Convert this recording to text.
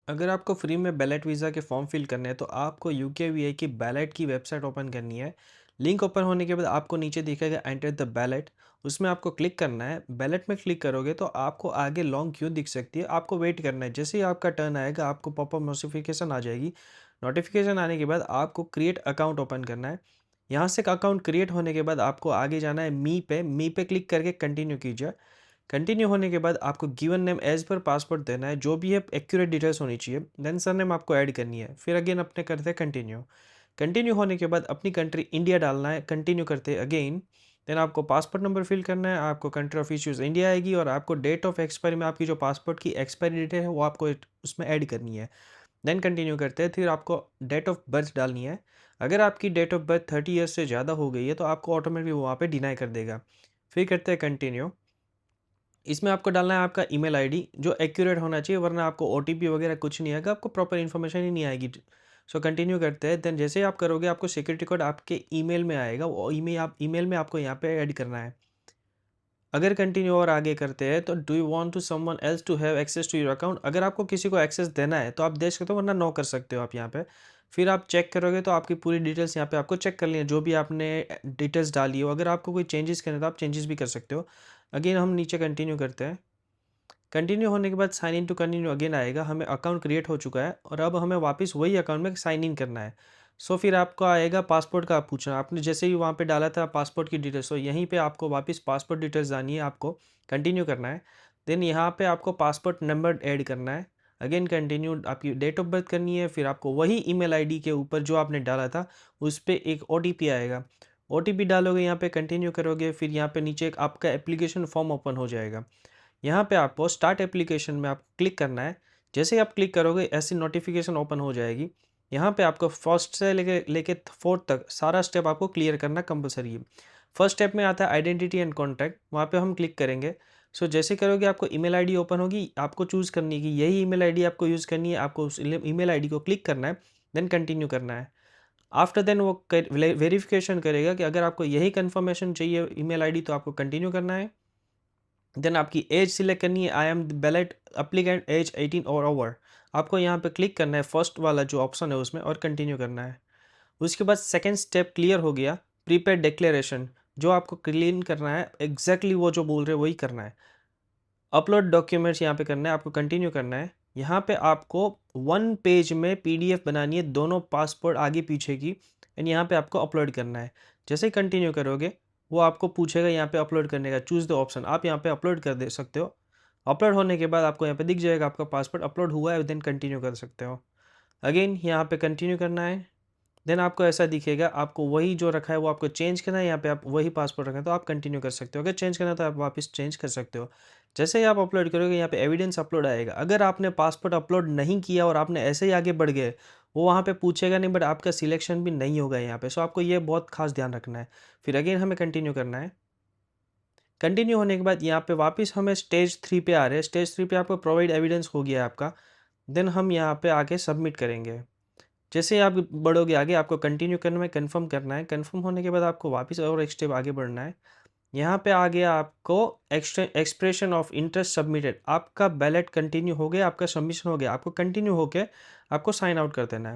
अगर आपको फ्री में बैलेट वीज़ा के फॉर्म फिल करने हैं तो आपको यूकेवीआई की बैलेट की वेबसाइट ओपन करनी है। लिंक ओपन होने के बाद आपको नीचे दिखेगा एंटर द बैलेट। उसमें आपको क्लिक करना है। बैलेट में क्लिक करोगे तो आपको आगे लॉन्ग क्यू दिख सकती है। आपको वेट करना है। जैसे ही आपका टर्न आएगा आपको पॉपअप नोटिफिकेशन आ जाएगी। नोटिफिकेशन आने के बाद आपको क्रिएट अकाउंट ओपन करना है। यहाँ से अकाउंट क्रिएट होने के बाद आपको आगे जाना है मी पे क्लिक करके कंटिन्यू कीजिए। कंटिन्यू होने के बाद आपको given name as per password देना है, जो भी है एक्यूरेट डिटेल्स होनी चाहिए। देन सर नेम आपको ऐड करनी है। फिर अगेन अपने करते हैं कंटिन्यू। कंटिन्यू होने के बाद अपनी कंट्री इंडिया डालना है। कंटिन्यू करते हैं अगेन। देन आपको पासपोर्ट नंबर फिल करना है। आपको कंट्री ऑफ इश्यूज इंडिया आएगी और आपको डेट ऑफ एक्सपायरी में आपकी जो पासपोर्ट की एक्सपायरी डेट है वो आपको उसमें ऐड करनी है। देन कंटिन्यू करते हैं। फिर आपको डेट ऑफ बर्थ डालनी है। अगर आपकी डेट ऑफ बर्थ 30 ईयर्स से ज़्यादा हो गई है तो आपको ऑटोमेटिकली वहाँ पे डिनाई कर देगा। फिर करते हैं कंटिन्यू। इसमें आपको डालना है आपका ईमेल आईडी जो एक्यूरेट होना चाहिए, वरना आपको ओटीपी वगैरह कुछ नहीं आएगा, आपको प्रॉपर इन्फॉर्मेशन ही नहीं आएगी। सो कंटिन्यू करते हैं। देन जैसे ही आप करोगे आपको सिक्योरिटी कोड आपके ईमेल में आएगा। वो ईमेल में आपको यहाँ पे ऐड करना है। अगर कंटिन्यू और आगे करते हैं तो do you want to someone else to have access to your account. अगर आपको किसी को एक्सेस देना है तो आप दे सकते हो, वरना नो कर सकते हो आप यहाँ पे। फिर आप चेक करोगे तो आपकी पूरी डिटेल्स यहाँ पे आपको चेक कर लें, जो भी आपने डिटेल्स डाली हो। अगर आपको कोई चेंजेस करने तो आप चेंजेस भी कर सकते हो। अगेन हम नीचे कंटिन्यू करते हैं। कंटिन्यू होने के बाद sign in to continue again आएगा। हमें अकाउंट क्रिएट हो चुका है और अब हमें वापस वही अकाउंट में साइन इन करना है। सो फिर आपको आएगा पासपोर्ट का पूछना। आपने जैसे ही वहाँ पे डाला था पासपोर्ट की डिटेल्स, तो यहीं पे आपको वापस पासपोर्ट डिटेल्स डालनी है। आपको कंटिन्यू करना है। देन यहाँ पे आपको पासपोर्ट नंबर ऐड करना है। Again continue. आपकी डेट ऑफ बर्थ करनी है। फिर आपको वही ईमेल आईडी के ऊपर जो आपने डाला था उस पर एक ओटीपी आएगा। ओटीपी डालोगे, यहाँ पे कंटिन्यू करोगे, फिर यहाँ पे नीचे एक आपका एप्लीकेशन फॉर्म ओपन हो जाएगा। यहाँ पे आपको स्टार्ट एप्लीकेशन में आपको क्लिक करना है। जैसे ही आप क्लिक करोगे ऐसी नोटिफिकेशन ओपन हो जाएगी। यहाँ पे आपको फर्स्ट से लेके फोर्थ तक सारा स्टेप आपको क्लियर करना कंपलसरी है। फर्स्ट स्टेप में आता है आइडेंटिटी एंड कॉन्टैक्ट, वहाँ पे हम क्लिक करेंगे। सो जैसे करोगे आपको ईमेल आईडी ओपन होगी। आपको चूज़ करनी है कि यही ईमेल आईडी आपको यूज़ करनी है। आपको उस ईमेल आईडी को क्लिक करना है। देन कंटिन्यू करना है। आफ्टर देन वो वेरिफिकेशन करेगा कि अगर आपको यही कन्फर्मेशन चाहिए ईमेल आईडी तो आपको कंटिन्यू करना है। देन आपकी एज सिलेक्ट करनी है। I am ballot applicant as 18 और ओवर। आपको यहाँ पे क्लिक करना है फर्स्ट वाला जो ऑप्शन है उसमें और कंटिन्यू करना है। उसके बाद सेकंड स्टेप क्लियर हो गया। प्रीपेड डिक्लेरेशन जो आपको क्लीन करना है, एग्जैक्टली वो जो बोल रहे हैं वही करना है। अपलोड डॉक्यूमेंट्स यहाँ पे करना है, आपको कंटिन्यू करना है। यहाँ पे आपको 1 पेज में पीडीएफ बनानी है, दोनों पासपोर्ट आगे पीछे की। एंड यहाँ पे आपको अपलोड करना है। जैसे ही कंटिन्यू करोगे वो आपको पूछेगा यहाँ पे अपलोड करने का, चूज़ द ऑप्शन। आप यहाँ पे अपलोड कर दे सकते हो। अपलोड होने के बाद आपको यहाँ पे दिख जाएगा आपका पासपोर्ट अपलोड हुआ है। देन कंटिन्यू कर सकते हो। अगेन यहाँ पे कंटिन्यू करना है। देन आपको ऐसा दिखेगा। आपको वही जो रखा है वो आपको चेंज करना है। यहाँ पे आप वही पासपोर्ट रखें तो आप कंटिन्यू कर सकते हो। अगर चेंज करना है तो आप वापस चेंज कर सकते हो। जैसे ही आप अपलोड करोगे यहाँ पे एविडेंस अपलोड आएगा। अगर आपने पासपोर्ट अपलोड नहीं किया और आपने ऐसे ही आगे बढ़ गए, वो वहाँ पे पूछेगा नहीं, बट आपका सिलेक्शन भी नहीं होगा यहाँ पे। सो आपको ये बहुत खास ध्यान रखना है। फिर अगेन हमें कंटिन्यू करना है। कंटिन्यू होने के बाद यहाँ पे वापस हमें स्टेज 3 पे आ रहे हैं। स्टेज 3 पे आपको प्रोवाइड एविडेंस हो गया है आपका। देन हम यहाँ पे आके सबमिट करेंगे। जैसे ही आप बढ़ोगे आगे आपको कंटिन्यू करना है, कंफर्म करना है। कंफर्म होने के बाद आपको वापस और एक स्टेप आगे बढ़ना है। यहाँ पे आ गया आपको एक्सप्रेशन ऑफ इंटरेस्ट सबमिटेड। आपका बैलेट कंटिन्यू हो गया, आपका सबमिशन हो गया। आपको कंटिन्यू होके आपको साइन आउट कर देना है।